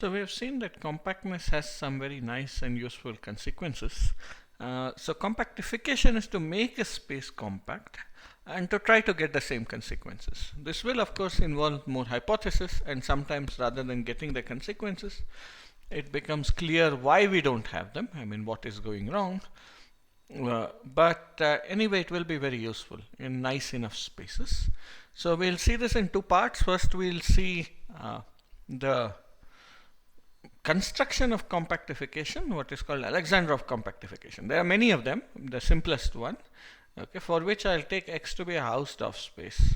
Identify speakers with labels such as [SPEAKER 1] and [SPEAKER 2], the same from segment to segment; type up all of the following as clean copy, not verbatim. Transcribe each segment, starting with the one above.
[SPEAKER 1] So we have seen that compactness has some very nice and useful consequences. So compactification is to make a space compact and to try to get the same consequences. This will of course involve more hypothesis, and sometimes rather than getting the consequences, it becomes clear why we don't have them, I mean what is going wrong. But anyway, it will be very useful in nice enough spaces. So we'll see this in two parts. First we'll see the construction of compactification, what is called Alexandrov compactification. There are many of them. The simplest one, okay, for which I'll take X to be a Hausdorff space.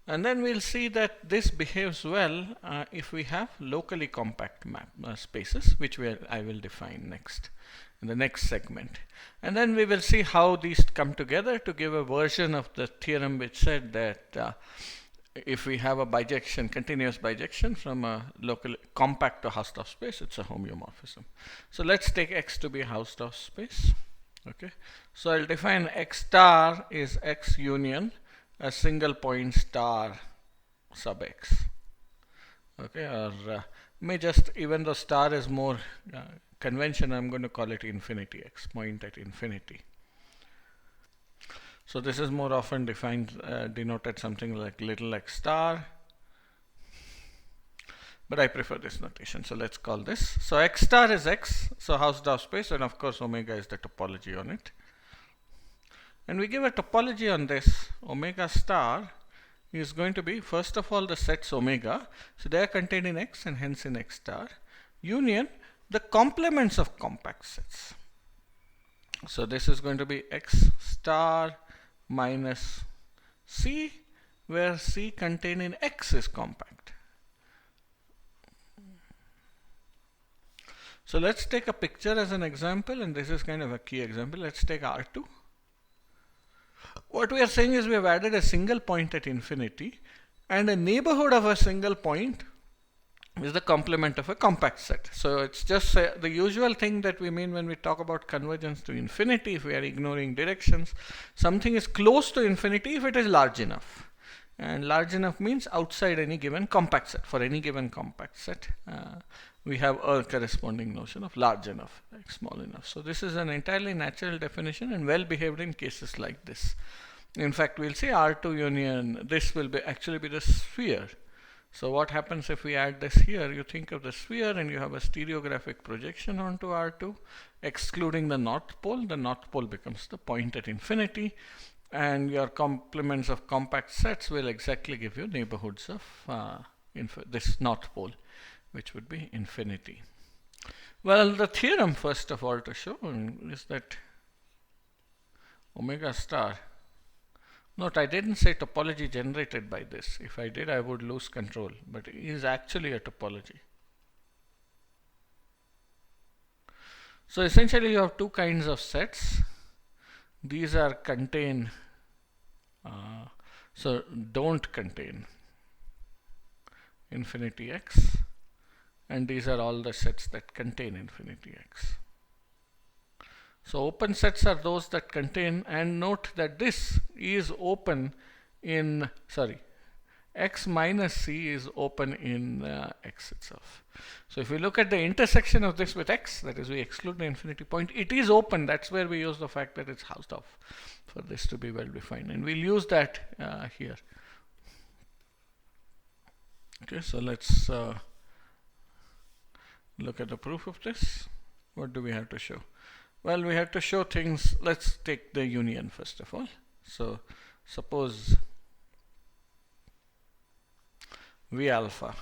[SPEAKER 1] And then we'll see that this behaves well if we have locally compact spaces, which I will define next in the next segment. And then we will see how these come together to give a version of the theorem which said that if we have a bijection, continuous bijection from a local compact to Hausdorff space, it's a homeomorphism. So let's take X to be a Hausdorff space. Okay, so I'll define X star is X union a single point star sub X. Okay, or may just, even though star is more convention, I'm going to call it infinity X, point at infinity. So this is more often defined, denoted something like little x star, but I prefer this notation. So let's call this. So X star is X, so Hausdorff space, and of course omega is the topology on it. And we give a topology on this. Omega star is going to be, first of all, the sets omega. So they are contained in X and hence in X star. Union the complements of compact sets. So this is going to be X star minus C, where C contained in X is compact. So let's take a picture as an example, and this is kind of a key example. Let's take R2. What we are saying is we have added a single point at infinity, and a neighborhood of a single point is the complement of a compact set. So it's just the usual thing that we mean when we talk about convergence to infinity. If we are ignoring directions, something is close to infinity if it is large enough. And large enough means outside any given compact set. For any given compact set, we have a corresponding notion of large enough, like small enough. So this is an entirely natural definition and well behaved in cases like this. In fact, we'll see R2 union, this will actually be the sphere. So what happens if we add this here? You think of the sphere and you have a stereographic projection onto R2, excluding the north pole. The north pole becomes the point at infinity, and your complements of compact sets will exactly give you neighborhoods of this north pole, which would be infinity. Well, the theorem, first of all, to show is that omega star. Note, I didn't say topology generated by this. If I did, I would lose control, but it is actually a topology. So essentially you have two kinds of sets. These are contain, so don't contain infinity X, and these are all the sets that contain infinity X. So open sets are those that contain, and note that this is open in, X minus C is open in X itself. So if we look at the intersection of this with X, that is we exclude the infinity point, it is open. That's where we use the fact that it's Hausdorff for this to be well defined, and we'll use that here. Okay, so let's look at the proof of this. What do we have to show? Well, we have to show things. Let's take the union first of all. So suppose V alpha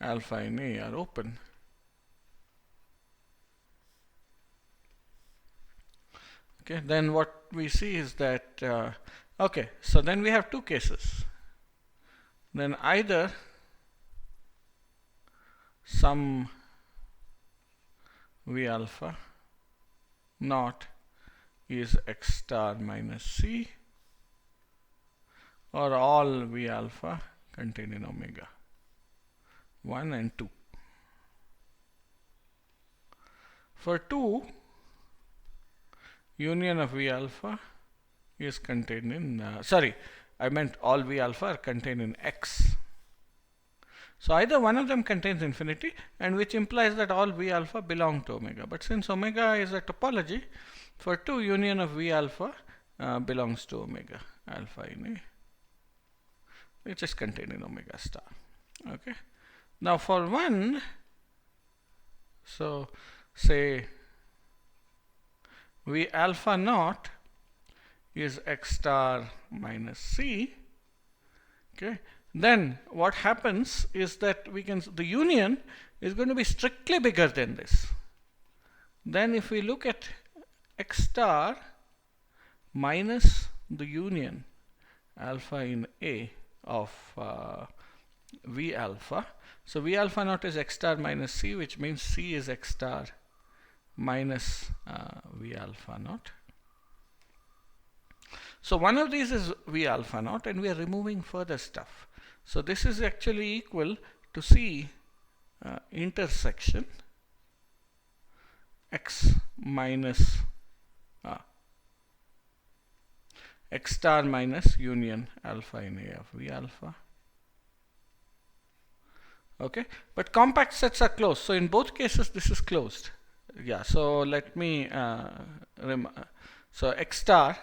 [SPEAKER 1] in A are open. Okay, then what we see is that, okay, so then we have two cases. Then either some V alpha naught is X star minus C, or all V alpha contained in omega 1 and 2. For 2, union of V alpha is contained in, I meant all V alpha are contained in X. So either one of them contains infinity, and which implies that all V alpha belong to omega. But since omega is a topology, for 2, union of V alpha belongs to omega alpha in A, which is contained in omega star. Okay. Now for 1, so say V alpha naught is X star minus C. Okay. Then what happens is that the union is going to be strictly bigger than this. Then if we look at X star minus the union alpha in A of V alpha. So V alpha naught is X star minus C, which means C is X star minus V alpha naught. So one of these is V alpha naught, and we are removing further stuff. So this is actually equal to C intersection X minus X star minus union alpha in A of V alpha. Okay, but compact sets are closed. So in both cases, this is closed. Yeah, so let me, so X star.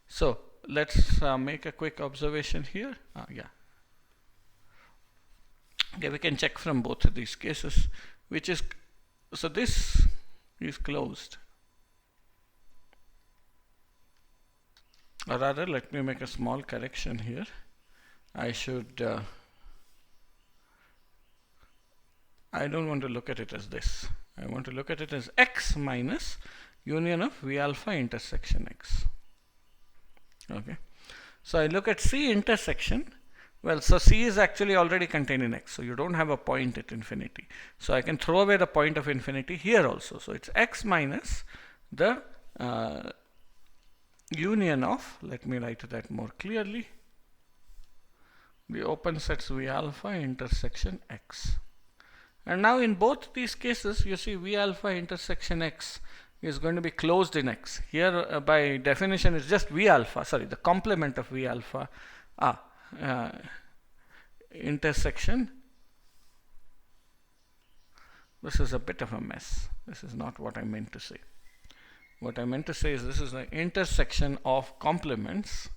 [SPEAKER 1] So let's make a quick observation here. Yeah. Okay, we can check from both of these cases, which is, so this is closed. Or rather, let me make a small correction here. I should, I don't want to look at it as this. I want to look at it as X minus union of V alpha intersection X. Okay. So I look at C intersection. Well, so C is actually already contained in X. So you don't have a point at infinity. So I can throw away the point of infinity here also. So it's X minus the union of, let me write that more clearly, the open sets V alpha intersection X. And now in both these cases, you see V alpha intersection X is going to be closed in X. Here by definition it's just V alpha, sorry, the complement of V alpha intersection. This is a bit of a mess. This is not what I meant to say. What I meant to say is this is the intersection of complements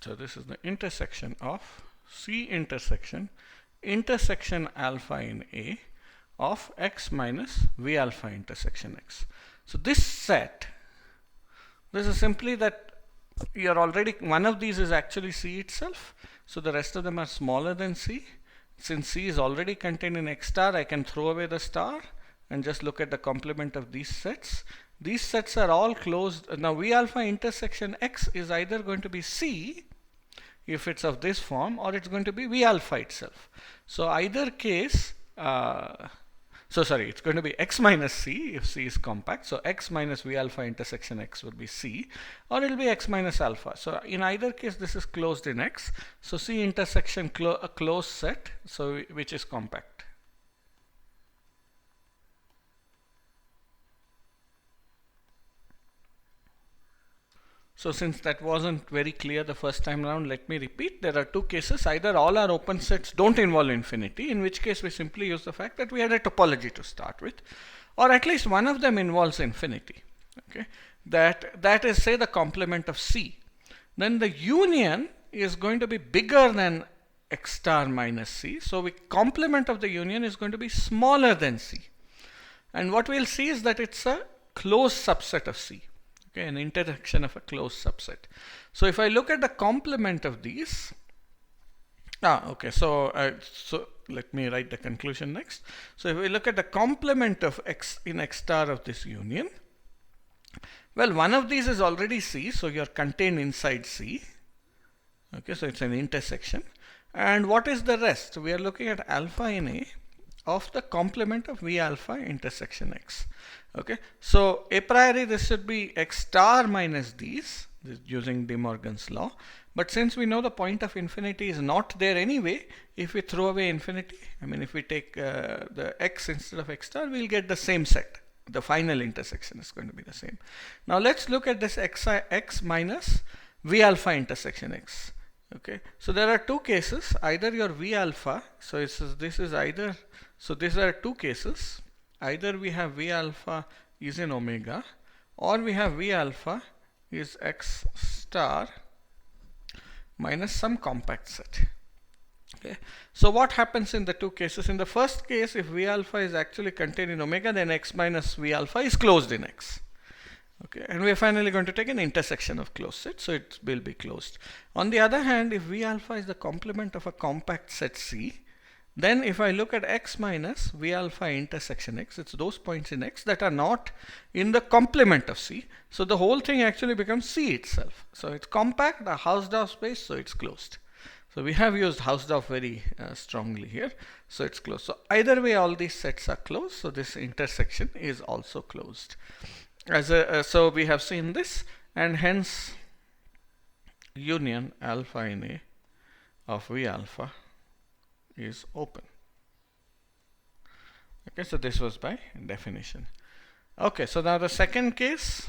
[SPEAKER 1] so this is the intersection of C intersection alpha in A of X minus V alpha intersection X. So this set, this is simply that you're already, one of these is actually C itself, so the rest of them are smaller than C. Since C is already contained in X star, I can throw away the star and just look at the complement of these sets. These sets are all closed. Now V alpha intersection X is either going to be C if it's of this form, or it's going to be V alpha itself. So either case, it's going to be X minus C if C is compact. So X minus V alpha intersection X would be C, or it will be X minus alpha. So in either case, this is closed in X. So C intersection a closed set, so which is compact. So since that wasn't very clear the first time around, let me repeat. There are two cases. Either all our open sets don't involve infinity, in which case we simply use the fact that we had a topology to start with, or at least one of them involves infinity. Okay, that is, say, the complement of C. Then the union is going to be bigger than X star minus C. So the complement of the union is going to be smaller than C. And what we'll see is that it's a closed subset of C. Okay, an intersection of a closed subset. So if I look at the complement of these, so let me write the conclusion next. So if we look at the complement of X in X star of this union, well, one of these is already C, so you're contained inside C. Okay, so it's an intersection. And what is the rest? We are looking at alpha in A of the complement of V alpha intersection X. Okay, so a priori this should be X star minus these, using De Morgan's law. But since we know the point of infinity is not there anyway, if we throw away infinity, I mean if we take the X instead of X star, we'll get the same set. the final intersection is going to be the same. Now let's look at this x minus v alpha intersection x. Okay, so there are two cases, either your v alpha, so this is either, so these are two cases, either we have v alpha is in omega, or we have v alpha is x star minus some compact set. Okay, so what happens in the two cases? In the first case, if v alpha is actually contained in omega, then x minus v alpha is closed in x. Okay, and we are finally going to take an intersection of closed sets, so it will be closed. On the other hand, if v alpha is the complement of a compact set C, then if I look at x minus v alpha intersection x, it's those points in x that are not in the complement of C. So the whole thing actually becomes C itself. So it's compact, a Hausdorff space, so it's closed. So we have used Hausdorff very strongly here, so it's closed. So either way, all these sets are closed, so this intersection is also closed. So we have seen this, and hence union alpha in A of V alpha is open. Okay, so this was by definition. Okay, so now the second case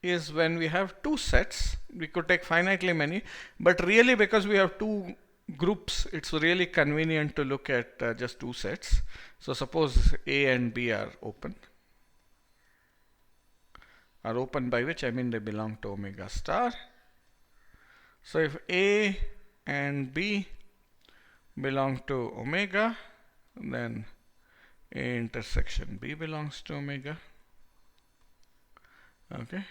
[SPEAKER 1] is when we have two sets. We could take finitely many, but really because we have two groups, it's really convenient to look at just two sets. So suppose A and B are open. Are open by which I mean they belong to omega star. So if A and B belong to omega, then A intersection B belongs to omega. Okay.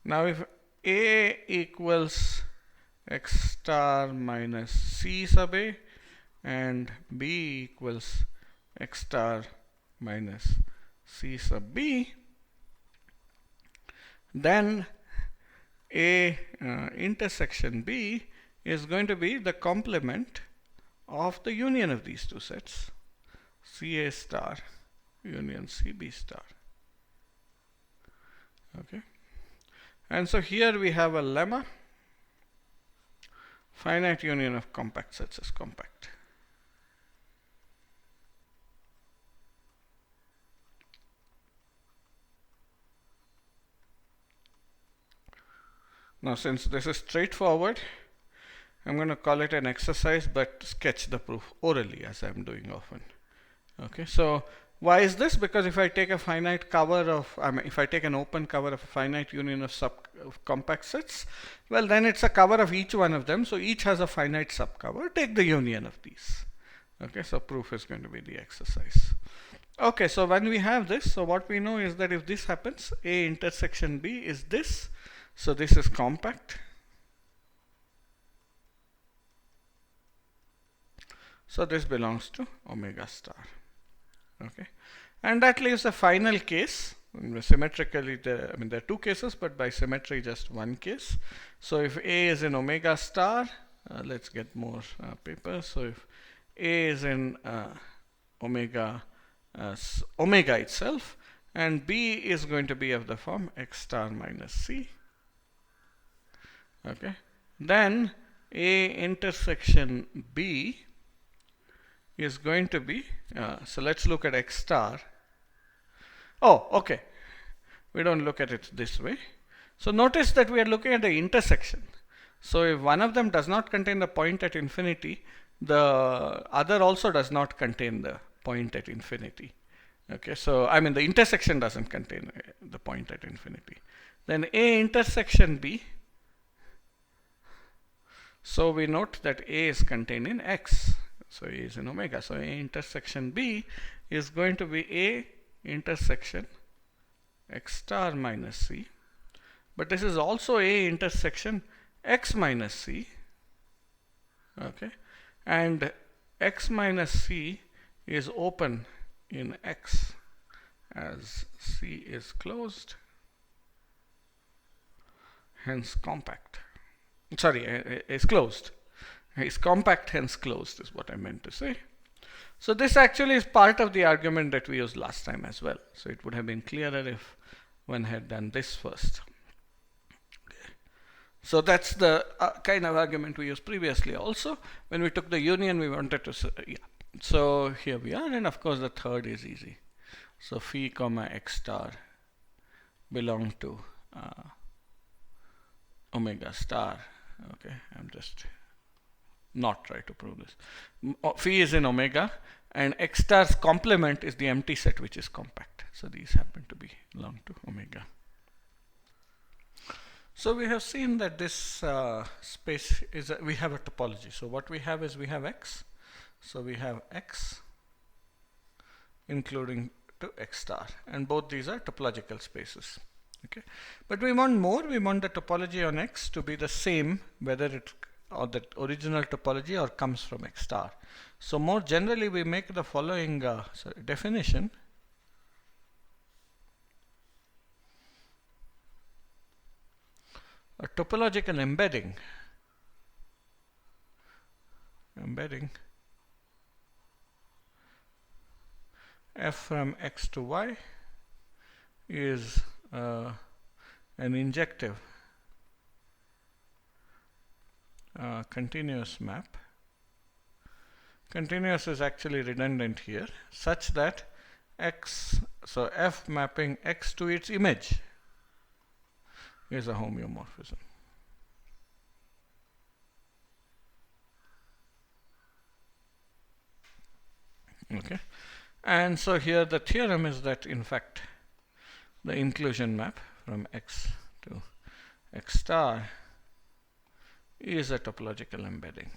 [SPEAKER 1] Now if A equals x star minus C sub A and B equals x star minus C sub B, then A intersection B is going to be the complement of the union of these two sets, CA star union CB star. Okay, and so here we have a lemma: finite union of compact sets is compact. Now, since this is straightforward, I'm going to call it an exercise, but sketch the proof orally as I'm doing often. Okay, so why is this? Because if I take a finite cover of, if I take an open cover of a finite union of compact sets, well, then it's a cover of each one of them. So each has a finite subcover. Take the union of these. Okay, so proof is going to be the exercise. Okay, so when we have this, so what we know is that if this happens, A intersection B is this. So this is compact. So this belongs to omega star. Okay, and that leaves a final case. Symmetrically, there are two cases, but by symmetry, just one case. So if A is in omega star, let's get more paper. So if A is in omega itself, and B is going to be of the form x star minus C. Okay, then A intersection B is going to be, so let's look at x star. Oh, okay, we don't look at it this way. So notice that we are looking at the intersection. So if one of them does not contain the point at infinity, the other also does not contain the point at infinity. Okay, so the intersection doesn't contain the point at infinity. Then A intersection B, so we note that A is contained in X. So A is in omega. So A intersection B is going to be A intersection x star minus C. But this is also A intersection x minus C. Okay. And x minus C is open in X as C is closed. Hence compact. Sorry, is closed. Is compact, hence closed, is what I meant to say. So this actually is part of the argument that we used last time as well. So it would have been clearer if one had done this first. Okay. So that's the kind of argument we used previously also. When we took the union, we wanted to, yeah. So here we are, and of course the third is easy. So phi comma x star belong to omega star. Okay, I'm just not trying to prove this. Phi is in omega, and x star's complement is the empty set which is compact. So these happen to belong to omega. So we have seen that this space is we have a topology. So what we have is we have x. So we have x including to x star, and both these are topological spaces. Okay, but we want more. We want the topology on x to be the same whether it or the original topology or comes from x star. So more generally we make the following definition. A topological embedding f from x to y is an injective continuous map. Continuous is actually redundant here, such that x, so f mapping x to its image is a homeomorphism. Okay, and so here the theorem is that in fact the inclusion map from x to x star is a topological embedding.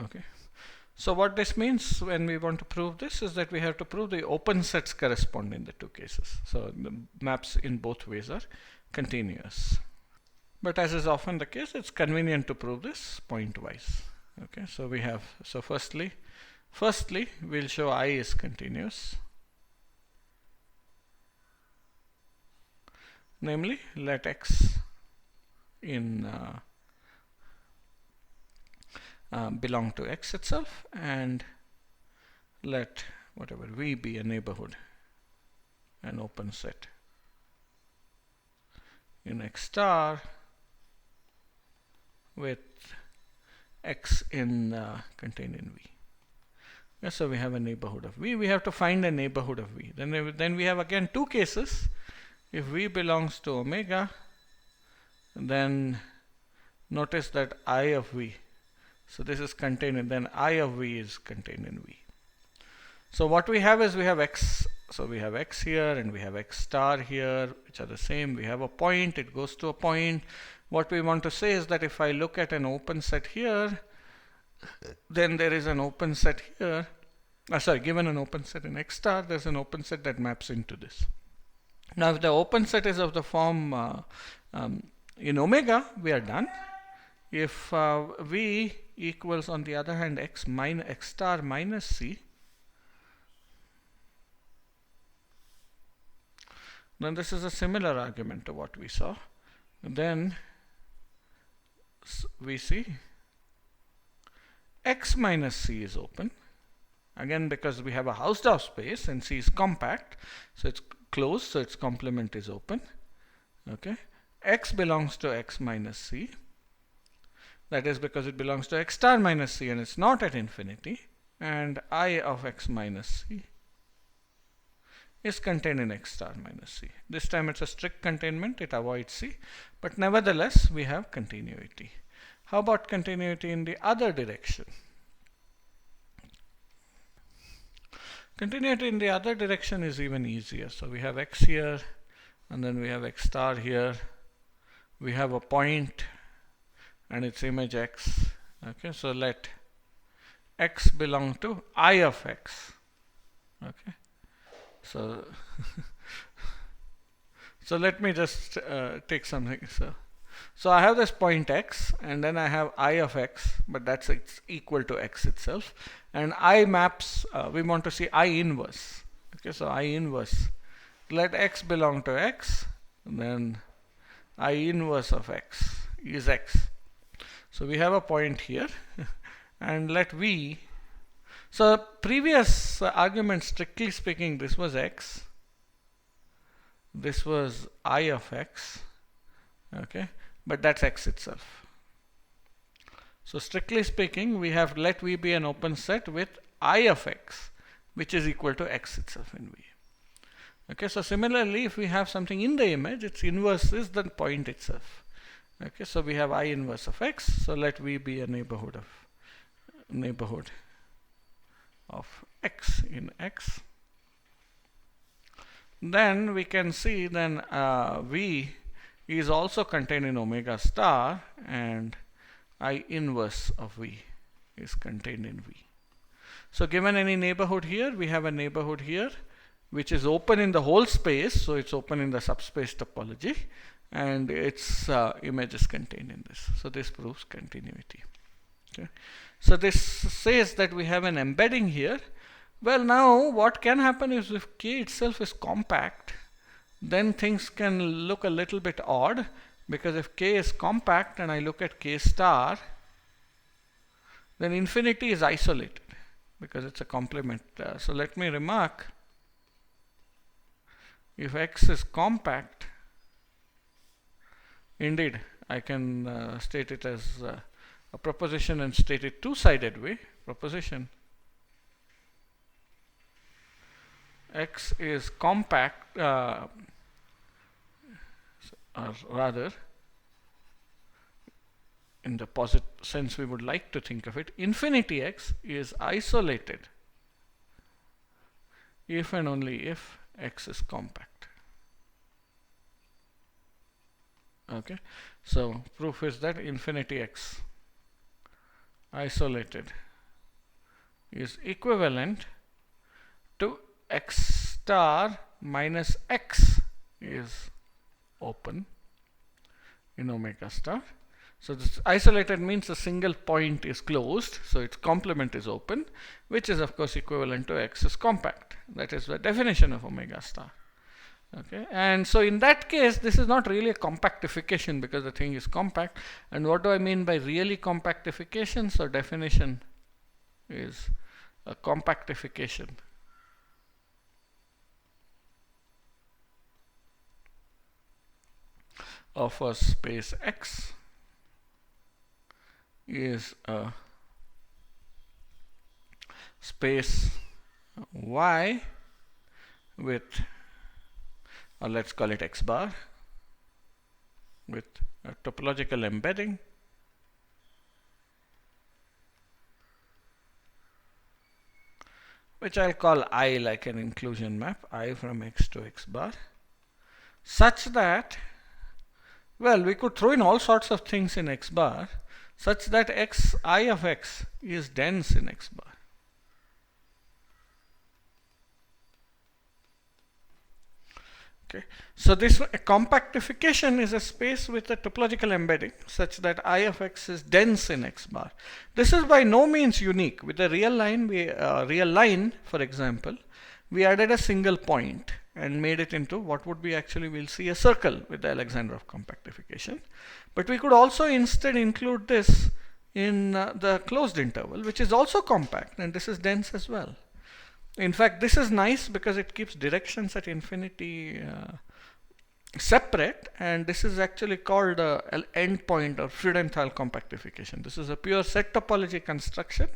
[SPEAKER 1] Okay, so what this means when we want to prove this is that we have to prove the open sets correspond in the two cases. So the maps in both ways are continuous. But as is often the case, it's convenient to prove this pointwise. Okay, so we have, so firstly we'll show I is continuous. Namely, let x in belong to x itself, and let whatever v be a neighborhood, an open set in x star with x in contained in v. Yes, so we have a neighborhood of v. We have to find a neighborhood of v. Then we have again two cases. If v belongs to omega, then notice that I of v. So this is contained in, then I of v is contained in v. So what we have is we have x. So we have x here and we have x star here, which are the same. We have a point, it goes to a point. What we want to say is that if I look at an open set here, then there is an open set here. Given an open set in x star, there's an open set that maps into this. Now if the open set is of the form in omega, we are done. If v equals, on the other hand, x star minus c, then this is a similar argument to what we saw. Then we see x minus c is open. Again, because we have a Hausdorff space and C is compact, so it's closed, so its complement is open. Okay, x belongs to x minus c. That is because it belongs to x star minus c and it's not at infinity. And I of x minus c is contained in x star minus c. This time it's a strict containment, it avoids c, but nevertheless we have continuity. How about continuity in the other direction? Continuity in the other direction is even easier. So we have x here, and then we have x star here. We have a point and its image x. Okay, so let x belong to I of x. Okay, so so let me just take something. So I have this point x, and then I have I of x, but that's equal to x itself. And I maps, we want to see I inverse. Okay, so I inverse. Let x belong to x, and then I inverse of x is x. So we have a point here, and let v. So previous argument, strictly speaking, this was x. This was I of x. Okay, but that's X itself. So strictly speaking, we have let V be an open set with I of X, which is equal to X itself in V. Okay, so similarly, if we have something in the image, its inverse is the point itself. Okay, so we have I inverse of X, so let V be a neighborhood of X in X. Then we can see then V is also contained in omega star, and I inverse of V is contained in V. So given any neighborhood here, we have a neighborhood here which is open in the whole space, so it's open in the subspace topology, and its image is contained in this. So this proves continuity. Okay. So this says that we have an embedding here. Well, now what can happen is if K itself is compact, then things can look a little bit odd, because if K is compact and I look at K star, then infinity is isolated because it's a complement. So let me remark, if X is compact, indeed I can state it as a proposition and state it two-sided way. Proposition X is compact, or rather, in the positive sense we would like to think of it, infinity X is isolated if and only if X is compact. Okay, so proof is that infinity X isolated is equivalent to X star minus X is open in omega star. So this isolated means a single point is closed, so its complement is open, which is of course equivalent to X is compact. That is the definition of omega star. Okay, and so in that case, this is not really a compactification because the thing is compact. And what do I mean by really compactification? So definition is a compactification of a space X is a space Y with, or let's call it X bar, with a topological embedding which I'll call I, like an inclusion map, I from X to X bar, such that, well, we could throw in all sorts of things in X bar, such that I of X is dense in X bar. Okay. So this compactification is a space with a topological embedding such that I of X is dense in X bar. This is by no means unique. With a real line, for example, we added a single point and made it into what would be actually, we'll see, a circle with the Alexandrov compactification. But we could also instead include this in the closed interval, which is also compact, and this is dense as well. In fact, this is nice because it keeps directions at infinity separate, and this is actually called endpoint or Freudenthal compactification. This is a pure set topology construction,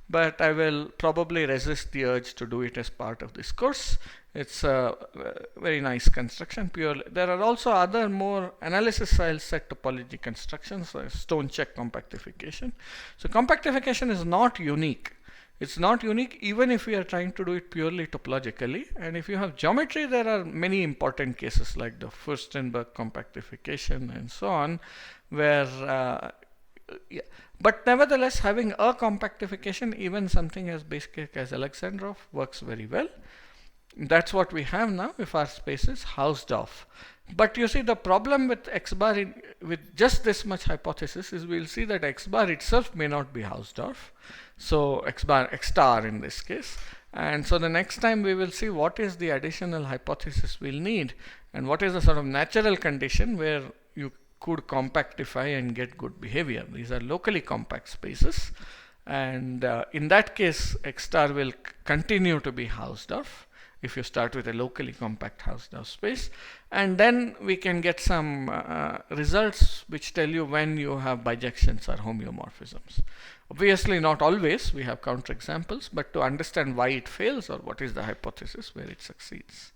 [SPEAKER 1] but I will probably resist the urge to do it as part of this course. It's a very nice construction. Purely, there are also other more analysis style set topology constructions, Stone-Check compactification. So compactification is not unique. It's not unique even if we are trying to do it purely topologically. And if you have geometry, there are many important cases like the Furstenberg compactification and so on, where yeah. But nevertheless, having a compactification, even something as basic as Alexandrov, works very well. That's what we have now if our space is Hausdorff. But you see, the problem with X bar with just this much hypothesis is we'll see that X bar itself may not be Hausdorff. So X star in this case. And so the next time we will see what is the additional hypothesis we'll need and what is the sort of natural condition where you could compactify and get good behavior. These are locally compact spaces. And in that case, X star will continue to be Hausdorff. if you start with a locally compact Hausdorff space. And then we can get some results which tell you when you have bijections or homeomorphisms. Obviously not always, we have counterexamples, but to understand why it fails or what is the hypothesis where it succeeds.